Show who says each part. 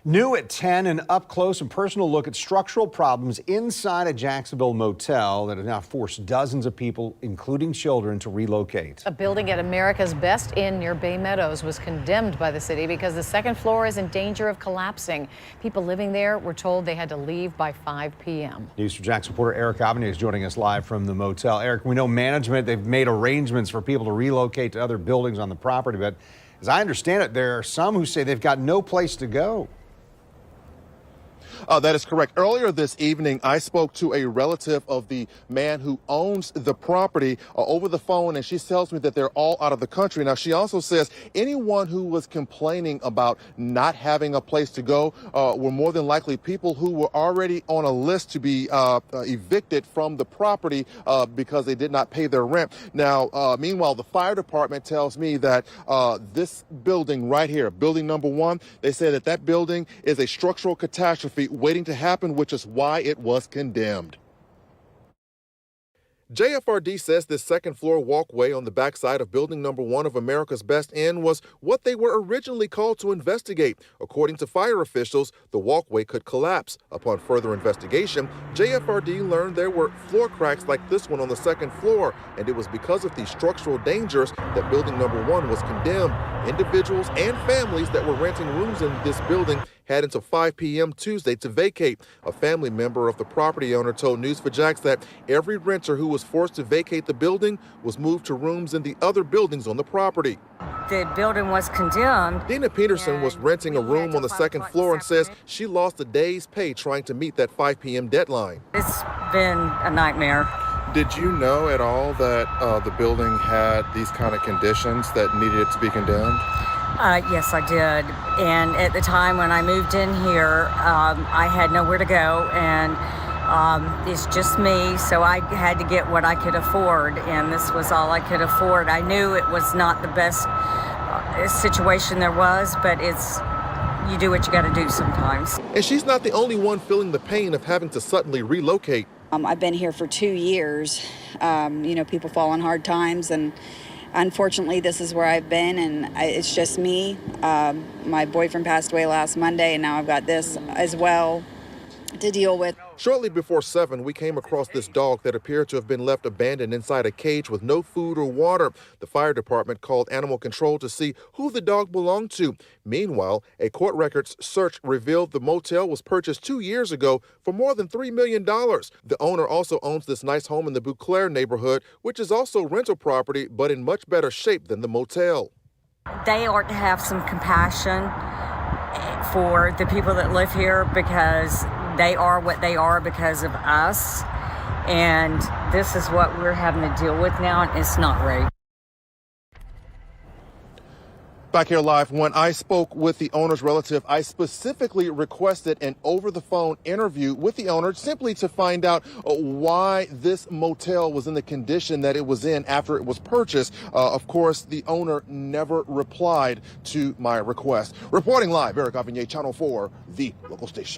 Speaker 1: New at 10, an up-close and personal look at structural problems inside a Jacksonville motel that has now forced dozens of people, including children, to relocate.
Speaker 2: A building at America's Best Inn near Baymeadows was condemned by the city because the second floor is in danger of collapsing. People living there were told they had to leave by 5 p.m.
Speaker 1: News 4 Jax reporter ERIK AVANIER is joining us live from the motel. ERIK, we know management, they've made arrangements for people to relocate to other buildings on the property, but as I understand it, there are some who say they've got no place to go.
Speaker 3: That is correct. Earlier this evening, I spoke to a relative of the man who owns the property over the phone, and she tells me that they're all out of the country. Now, she also says anyone who was complaining about not having a place to go were more than likely people who were already on a list to be evicted from the property because they did not pay their rent. Now, meanwhile, the fire department tells me that this building right here, building number 1, they say that that building is a structural catastrophe waiting to happen, which is why it was condemned. JFRD says this second floor walkway on the backside of building number 1 of America's Best Inn was what they were originally called to investigate. According to fire officials, the walkway could collapse. Upon further investigation, JFRD learned there were floor cracks like this one on the second floor, and it was because of these structural dangers that building number 1 was condemned. Individuals and families that were renting rooms in this building had until 5 p.m. Tuesday to vacate. A family member of the property owner told News 4 Jax that every renter who was forced to vacate the building was moved to rooms in the other buildings on the property.
Speaker 4: The building was condemned.
Speaker 3: DENA Peterson was renting a room on the second floor and says she lost a day's pay trying to meet that 5 p.m. deadline.
Speaker 4: It's been a nightmare.
Speaker 3: Did you know at all that the building had these kind of conditions that needed it to be condemned?
Speaker 4: Yes, I did. And at the time when I moved in here, I had nowhere to go, and it's just me, so I had to get what I could afford, and this was all I could afford. I knew it was not the best situation there was, but you do what you got to do sometimes.
Speaker 3: And she's not the only one feeling the pain of having to suddenly relocate.
Speaker 5: I've been here for 2 years. People fall on hard times, and unfortunately, this is where I've been, and it's just me. My boyfriend passed away last Monday, and now I've got this as well to deal with.
Speaker 3: Shortly before 7, we came across this dog that appeared to have been left abandoned inside a cage with no food or water. The fire department called animal control to see who the dog belonged to. Meanwhile, a court records search revealed the motel was purchased 2 years ago for more than $3 million. The owner also owns this nice home in the Bouclair neighborhood, which is also rental property, but in much better shape than the motel.
Speaker 4: They ought to have some compassion for the people that live here, because they are what they are because of us, and this is what we're having to deal with now, and it's not right.
Speaker 3: Back here live, when I spoke with the owner's relative, I specifically requested an over-the-phone interview with the owner simply to find out why this motel was in the condition that it was in after it was purchased. Of course, the owner never replied to my request. Reporting live, ERIK AVANIER, Channel 4, the local station.